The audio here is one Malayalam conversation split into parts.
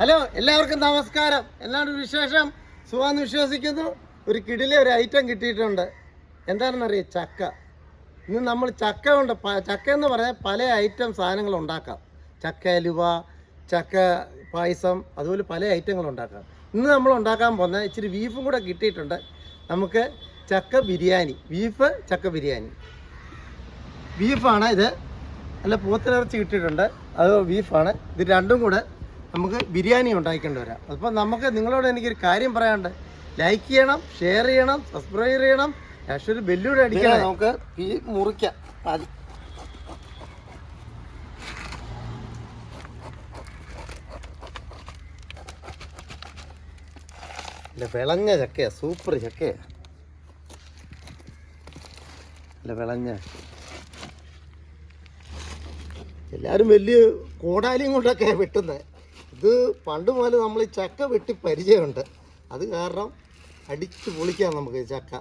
ഹലോ, എല്ലാവർക്കും നമസ്കാരം. എന്നാണ് വിശേഷം? സുഖാന്ന് വിശ്വസിക്കുന്നു. ഒരു കിടിലെ ഒരു ഐറ്റം കിട്ടിയിട്ടുണ്ട്. എന്താണെന്നറിയാം, ചക്ക. ഇന്ന് നമ്മൾ ചക്ക കൊണ്ട് ചക്ക എന്ന് പറഞ്ഞാൽ പല ഐറ്റം സാധനങ്ങൾ ഉണ്ടാക്കാം. ചക്ക അലുവ, ചക്ക പായസം, അതുപോലെ പല ഐറ്റങ്ങൾ ഉണ്ടാക്കാം. ഇന്ന് നമ്മൾ ഉണ്ടാക്കാൻ പോകുന്ന ഇച്ചിരി ബീഫും കൂടെ കിട്ടിയിട്ടുണ്ട്. നമുക്ക് ചക്ക ബിരിയാണി, ബീഫ് ചക്ക ബിരിയാണി. ബീഫാണ് ഇത്, നല്ല പോത്തിനിറച്ചി കിട്ടിയിട്ടുണ്ട്, അത് ബീഫാണ്. ഇത് രണ്ടും കൂടെ നമുക്ക് ബിരിയാണി ഉണ്ടാക്കിക്കൊണ്ട് വരാം. അപ്പോൾ നമുക്ക് നിങ്ങളോട് എനിക്കൊരു കാര്യം പറയാനുണ്ട്. ലൈക്ക് ചെയ്യണം, ഷെയർ ചെയ്യണം, സബ്സ്ക്രൈബ് ചെയ്യണം, പക്ഷേ ഒരു ബെല്ലൂടെ അടിക്കണം. നമുക്ക് ഈ മുറിക്കാം. ആദ്യം അല്ല, വിളഞ്ഞ ചക്കയാ, സൂപ്പർ ചക്കയാ, അല്ല വിളഞ്ഞ. എല്ലാവരും വലിയ കോടാലിയും കൊണ്ടൊക്കെ വെട്ടുന്നത്. ഇത് പണ്ട് മുതൽ നമ്മൾ ഈ ചക്ക വെട്ടി പരിചയമുണ്ട്. അത് കാരണം അടിച്ച് പൊളിക്കാം നമുക്ക് ചക്ക.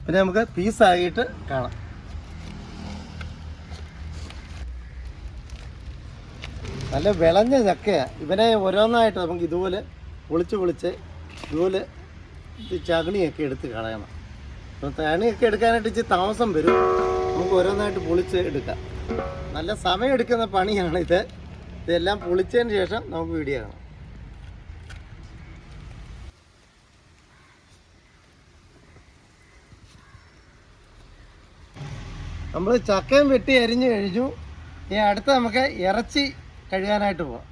പിന്നെ നമുക്ക് പീസായിട്ട് കാണാം. നല്ല വിളഞ്ഞ ചക്കയാണ്. ഇവനെ ഓരോന്നായിട്ട് നമുക്ക് ഇതുപോലെ പൊളിച്ച് ഇതുപോലെ ചകണിയൊക്കെ എടുത്ത് കളയണം. അപ്പം ചകണിയൊക്കെ എടുക്കാനായിട്ട് ഇച്ചിരി താമസം വരും. നമുക്ക് ഓരോന്നായിട്ട് പൊളിച്ച് എടുക്കാം. നല്ല സമയം എടുക്കുന്ന പണിയാണ് ഇത്. ഇതെല്ലാം പൊളിച്ചതിന് ശേഷം നമുക്ക് വീഡിയോ കാണാം. നമ്മൾ ചക്കയും വെട്ടി അരിഞ്ഞു കഴിഞ്ഞു. ഇനി അടുത്ത് നമുക്ക് ഇറച്ചി കഴുകാനായിട്ട് പോവാം.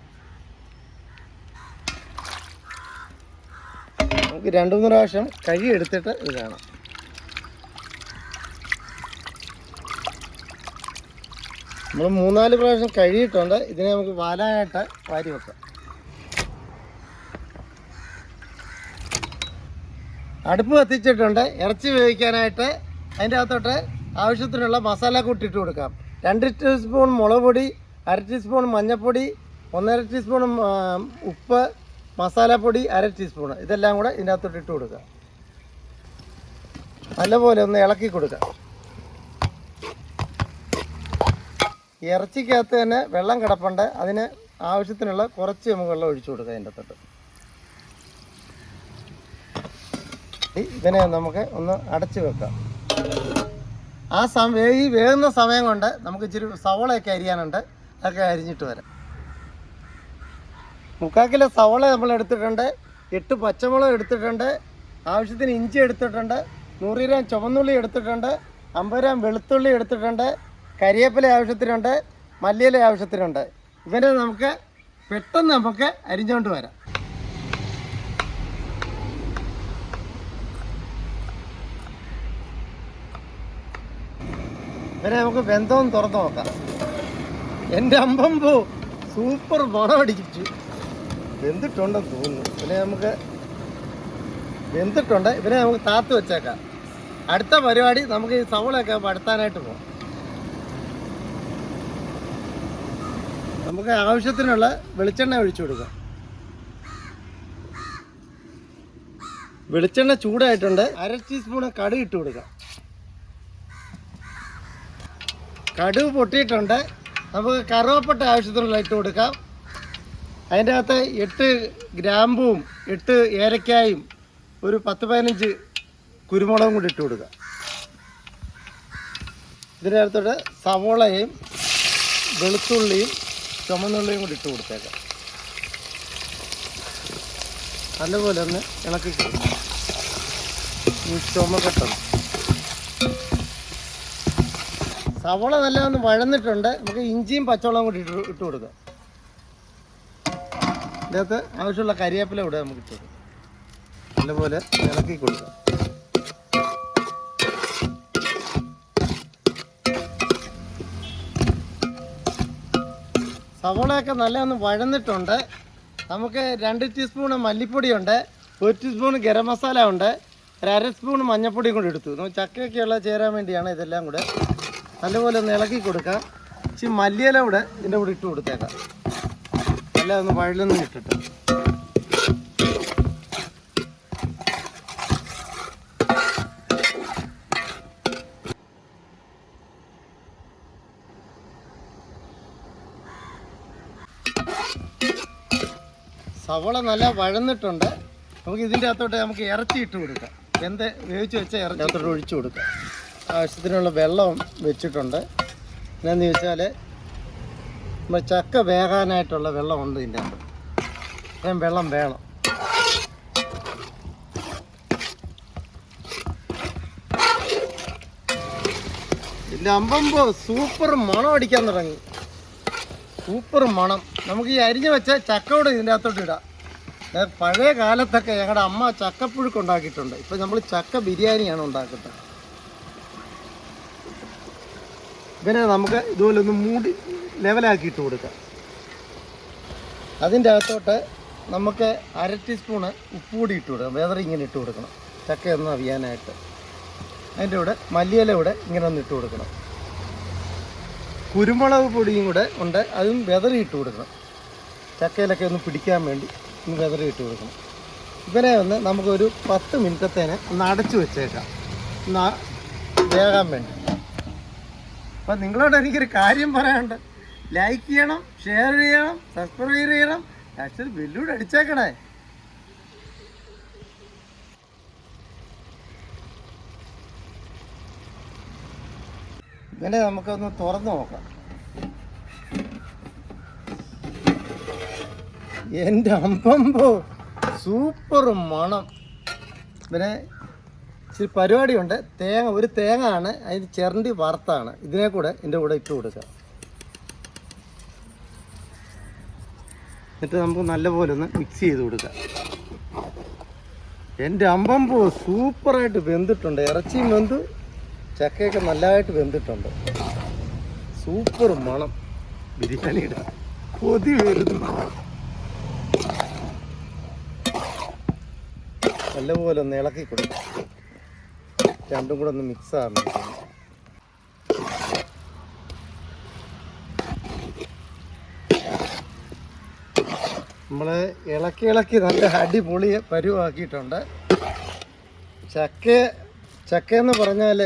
നമുക്ക് 2-3 പ്രാവശ്യം കഴുകി എടുത്തിട്ട് ഇത് കാണാം. നമ്മൾ 3-4 പ്രാവശ്യം കഴുകിയിട്ടുണ്ട്. ഇതിനെ നമുക്ക് വാലാനായിട്ട് വാരി വെക്കാം. അടുപ്പ് കത്തിച്ചിട്ടുണ്ട്. ഇറച്ചി വേവിക്കാനായിട്ട് അതിൻ്റെ അകത്തോട്ട് ആവശ്യത്തിനുള്ള മസാല കൂട്ടിയിട്ട് കൊടുക്കാം. 2 ടീസ്പൂൺ മുളക് പൊടി, 1/2 ടീസ്പൂൺ മഞ്ഞൾപ്പൊടി, 1.5 ടീസ്പൂൺ ഉപ്പ്, മസാലപ്പൊടി 1/2 ടീസ്പൂൺ. ഇതെല്ലാം കൂടെ ഇതിൻ്റെ അകത്തോട്ട് ഇട്ട് കൊടുക്കുക. നല്ലപോലെ ഒന്ന് ഇളക്കി കൊടുക്കുക. ഇറച്ചിക്കകത്ത് തന്നെ വെള്ളം കിടപ്പുണ്ട്. അതിന് ആവശ്യത്തിനുള്ള കുറച്ച് നമുക്ക് വെള്ളം ഒഴിച്ചു കൊടുക്കുക അതിൻ്റെ അകത്തോട്ട്. ഇതിനെ നമുക്ക് ഒന്ന് അടച്ചു വെക്കാം. ആ ഈ വേകുന്ന സമയം കൊണ്ട് നമുക്ക് ഇച്ചിരി സവോളയൊക്കെ അരിയാനുണ്ട്. അതൊക്കെ അരിഞ്ഞിട്ട് വരാം. 3/4 കിലോ സവോള നമ്മൾ എടുത്തിട്ടുണ്ട്. 8 പച്ചമുളക് എടുത്തിട്ടുണ്ട്. ആവശ്യത്തിന് ഇഞ്ചി എടുത്തിട്ടുണ്ട്. 100 ഗ്രാം ചുവന്നുള്ളി എടുത്തിട്ടുണ്ട്. 50 ഗ്രാം വെളുത്തുള്ളി എടുത്തിട്ടുണ്ട്. കരിവേപ്പില ആവശ്യത്തിനുണ്ട്. മല്ലിയില ആവശ്യത്തിനുണ്ട്. ഇവരെ നമുക്ക് പെട്ടെന്ന് നമുക്ക് അരിഞ്ഞുകൊണ്ട് വരാം. ഇവരെ നമുക്ക് വെന്തവും തുറന്ന് നോക്കാം. എൻ്റെ അമ്പമ്പോ സൂപ്പർ മണം അടിച്ചു. വെന്തിട്ടുണ്ടെന്ന് തോന്നുന്നു. ഇവനെ നമുക്ക് വെന്തിട്ടുണ്ട്. ഇവനെ നമുക്ക് താത്ത് വെച്ചേക്കാം. അടുത്ത പരിപാടി നമുക്ക് ഈ സവോളയൊക്കെ വടുത്താനായിട്ട് പോകാം. നമുക്ക് ആവശ്യത്തിനുള്ള വെളിച്ചെണ്ണ ഒഴിച്ചു കൊടുക്കാം. വെളിച്ചെണ്ണ ചൂടായിട്ടുണ്ട്. 1/2 ടീസ്പൂൺ കടുക് ഇട്ട് കൊടുക്കാം. കടുക് പൊട്ടിയിട്ടുണ്ട്. നമുക്ക് കറുവപ്പട്ട ആവശ്യത്തിനുള്ള ഇട്ട് കൊടുക്കാം. അതിൻ്റെ അകത്ത് 8 ഗ്രാമ്പും 8 ഏലക്കായും ഒരു 10-15 കുരുമുളകും കൂടി ഇട്ട് കൊടുക്കുക. ഇതിനകത്തോട്ട് സവോളയും വെളുത്തുള്ളിയും ചുമന്നുള്ളിയും കൂടി ഇട്ട് കൊടുത്തേക്കാം. നല്ലപോലെ ഒന്ന് ഇളക്കി കൊടുക്കാം. ചുമക്കട്ടം സവോള നല്ല ഒന്ന് വഴന്നിട്ടുണ്ട്. നമുക്ക് ഇഞ്ചിയും പച്ചമുളകും കൂടി ഇട്ട് കൊടുക്കാം. ഇതിനകത്ത് ആവശ്യമുള്ള കരിവേപ്പില കൂടെ നമുക്ക് ഇട്ട് കൊടുക്കാം. നല്ലപോലെ ഇളക്കി കൊടുക്കാം. സവോളയൊക്കെ നല്ല ഒന്ന് വഴന്നിട്ടുണ്ട്. നമുക്ക് 2 ടീസ്പൂൺ മല്ലിപ്പൊടിയുണ്ട്. 1 ടീസ്പൂൺ ഗരം മസാല ഉണ്ട്. 1/2 സ്പൂൺ മഞ്ഞൾപ്പൊടിയും കൂടി എടുത്തു. നമുക്ക് ചക്കയൊക്കെയുള്ള ചേരാൻ വേണ്ടിയാണ് ഇതെല്ലാം കൂടെ. നല്ലപോലെ ഒന്ന് ഇളക്കി കൊടുക്കാം. ഇച്ചിരി മല്ലിയില കൂടെ ഇതിൻ്റെ കൂടെ ഇട്ട് കൊടുത്തേക്കാം. നല്ല ഒന്ന് വഴലൊന്നും ഇട്ടിട്ട് സവോള നല്ല വഴന്നിട്ടുണ്ട്. നമുക്ക് ഇതിൻ്റെ അകത്തോട്ട് നമുക്ക് ഇറച്ചി ഇട്ട് കൊടുക്കാം. വേവിച്ച് വെച്ച ഇറച്ചി അകത്തോട്ട് ഒഴിച്ചു കൊടുക്കാം. ആവശ്യത്തിനുള്ള വെള്ളം വെച്ചിട്ടുണ്ട്. എന്നാന്ന് ചോദിച്ചാൽ നമ്മൾ ചക്ക വേകാനായിട്ടുള്ള വെള്ളമുണ്ട് ഇതിൻ്റെ അകത്ത്. അത്രയും വെള്ളം വേണം. ഇതിൻ്റെ അമ്പമ്പോ സൂപ്പർ മണം അടിക്കാൻ തുടങ്ങി. സൂപ്പർ മണം. നമുക്ക് ഈ അരിഞ്ഞ് വെച്ച ചക്കയോടെ ഇതിൻ്റെ അകത്തോട്ട് ഇടാം. പഴയ കാലത്തൊക്കെ ഞങ്ങളുടെ അമ്മ ചക്കപ്പുഴുക്ക് ഉണ്ടാക്കിയിട്ടുണ്ട്. ഇപ്പം നമ്മൾ ചക്ക ബിരിയാണിയാണ് ഉണ്ടാക്കുന്നത്. ഇതിനെ നമുക്ക് ഇതുപോലെ ഒന്ന് മൂടി ലെവലാക്കി ഇട്ട് കൊടുക്കാം. അതിൻ്റെ അകത്തോട്ട് നമുക്ക് 1/2 ടീസ്പൂണ് ഉപ്പ് കൂടി ഇട്ട് കൊടുക്കാം. വേറെ ഇങ്ങനെ ഇട്ട് കൊടുക്കണം, ചക്കയൊന്നും അവിയാനായിട്ട്. അതിൻ്റെ കൂടെ മല്ലിയില കൂടെ ഇങ്ങനെ ഒന്ന് ഇട്ട് കൊടുക്കണം. കുരുമുളക് പൊടിയും കൂടെ ഉണ്ട്, അതും വെതറി ഇട്ട് കൊടുക്കണം. ചക്കയിലൊക്കെ ഒന്ന് പിടിക്കാൻ വേണ്ടി ഒന്ന് വെതറി ഇട്ട് കൊടുക്കണം. ഇവനെ ഒന്ന് നമുക്കൊരു 10 മിനിറ്റത്തേന് ഒന്ന് അടച്ചു വെച്ചേക്കാം, ഒന്ന് വേകാൻ വേണ്ടി. അപ്പം നിങ്ങളോട് എനിക്കൊരു കാര്യം പറയാനുണ്ട്. ലൈക്ക് ചെയ്യണം, ഷെയർ ചെയ്യണം, സബ്സ്ക്രൈബ് ചെയ്യണം, ആക്ച്വലി ബെല്ലൂടെ അടിച്ചേക്കണേ. ഇങ്ങനെ നമുക്കൊന്ന് തുറന്ന് നോക്കാം. എൻ്റെ അമ്പമ്പോ സൂപ്പർ മണം. പിന്നെ ഇച്ചിരി പരിപാടിയുണ്ട്. ഒരു തേങ്ങ ആണ്, അതിന് ചിരണ്ടി വറുത്താണ്. ഇതിനെ കൂടെ ഇതിൻ്റെ കൂടെ ഇട്ട് കൊടുക്കുക. എന്നിട്ട് നമുക്ക് നല്ലപോലെ ഒന്ന് മിക്സ് ചെയ്ത് കൊടുക്കുക. എൻ്റെ അമ്പമ്പോ സൂപ്പറായിട്ട് വെന്തിട്ടുണ്ട്. ഇറച്ചിയും വെന്തു, ചക്കയൊക്കെ നല്ലതായിട്ട് വെന്തിട്ടുണ്ട്. സൂപ്പർ മണം ബിരിയാണിയുടെ. കൊതി വരുന്നു. നല്ലപോലെ ഒന്ന് ഇളക്കി കൊടുക്കും. രണ്ടും കൂടെ ഒന്ന് മിക്സ് ആകുന്നു. നമ്മൾ ഇളക്കി നല്ല അടിപൊളി പരുവാക്കിയിട്ടുണ്ട്. ചക്കയെന്ന് പറഞ്ഞാൽ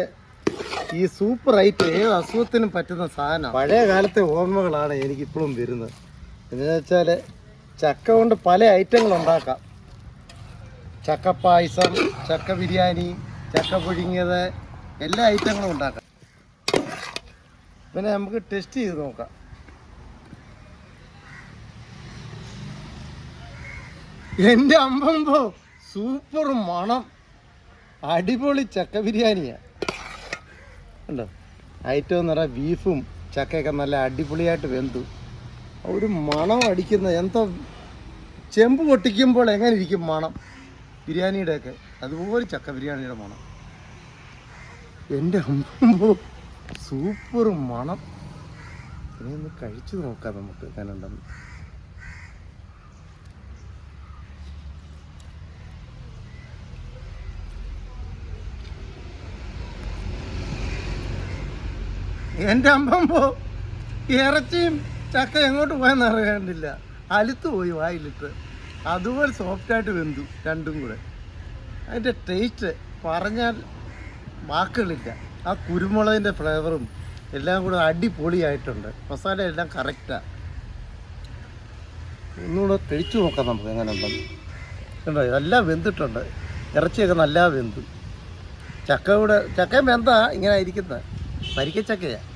ഈ സൂപ്പർ ഐറ്റം ഏത് അസുഖത്തിനും പറ്റുന്ന സാധനം. പഴയ കാലത്തെ ഓർമ്മകളാണ് എനിക്കിപ്പോഴും വരുന്നത്. എന്താണെന്ന് വെച്ചാൽ ചക്ക കൊണ്ട് പല ഐറ്റങ്ങൾ ഉണ്ടാക്കാം. ചക്കപ്പായസം, ചക്ക ബിരിയാണി, ചക്ക പുഴുങ്ങിയത്, എല്ലാ ഐറ്റങ്ങളും ഉണ്ടാക്കാം. പിന്നെ നമുക്ക് ടെസ്റ്റ് ചെയ്ത് നോക്കാം. എൻ്റെ അമ്പമ്പോ സൂപ്പർ മണം. അടിപൊളി ചക്ക ബിരിയാണിയാണ്. ഉണ്ടോ ഐറ്റം എന്ന് പറഞ്ഞാൽ ബീഫും ചക്കയൊക്കെ നല്ല അടിപൊളിയായിട്ട് വെന്തു. ഒരു മണം അടിക്കുന്ന എന്തോ ചെമ്പ് പൊട്ടിക്കുമ്പോൾ എങ്ങനെ ഇരിക്കും മണം ബിരിയാണിയുടെയൊക്കെ, അതുപോലെ ചക്ക ബിരിയാണിയുടെ മണം. എൻ്റെ അമ്പമ്പോ സൂപ്പർ മണം. ഇനി ഒന്ന് കഴിച്ചു നോക്കാം നമുക്ക് എങ്ങനെയുണ്ടെന്ന്. എൻ്റെ അമ്പമ്പോ ഇറച്ചിയും ചക്ക എങ്ങോട്ട് പോയെന്ന് അറിയാണ്ടില്ല, അലുത്ത് പോയി വായിലിട്ട്. അതുപോലെ സോഫ്റ്റായിട്ട് വെന്തു രണ്ടും കൂടെ. അതിൻ്റെ ടേസ്റ്റ് പറഞ്ഞാൽ വാക്കുകളില്ല. ആ കുരുമുളകിൻ്റെ ഫ്ലേവറും എല്ലാം കൂടെ അടിപൊളിയായിട്ടുണ്ട്. മസാല എല്ലാം കറക്റ്റാണ്. ഒന്നുകൂടെ കഴിച്ചു നോക്കാം നമുക്ക് എങ്ങനെ ഉണ്ടെന്ന്. കണ്ടോ എല്ലാം വെന്തിട്ടുണ്ട്. ഇറച്ചിയൊക്കെ നല്ല വെന്തു. ചക്കയും വെന്താ ഇങ്ങനെ ഇരിക്കുന്നത്. പരിക്കച്ചക്കയാണ്.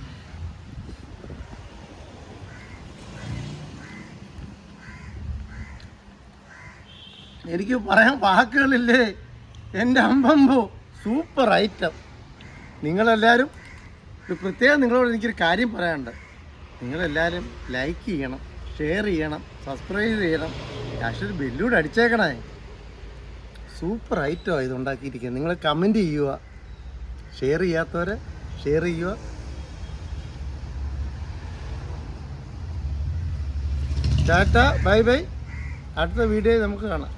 എനിക്ക് പറയാൻ വാക്കുകളില്ലേ. എൻ്റെ അമ്പമ്പോ സൂപ്പർ ഐറ്റം. നിങ്ങളെല്ലാവരും പ്രത്യേകം നിങ്ങളോട് എനിക്കൊരു കാര്യം പറയാനുണ്ട്. നിങ്ങളെല്ലാവരും ലൈക്ക് ചെയ്യണം, ഷെയർ ചെയ്യണം, സബ്സ്ക്രൈബ് ചെയ്യണം, ആക്ച്വലി ബെല്ലൂടെ അടിച്ചേക്കണേ. സൂപ്പർ ഐറ്റമാണ് ഇത് ഉണ്ടാക്കിയിരിക്കുന്നത്. നിങ്ങൾ കമൻറ്റ് ചെയ്യുക, ഷെയർ ചെയ്യാത്തവരെ ഷെയർ ചെയ്യുക. Tata, bye bye. അടുത്ത വീഡിയോയിൽ നമുക്ക് കാണാം.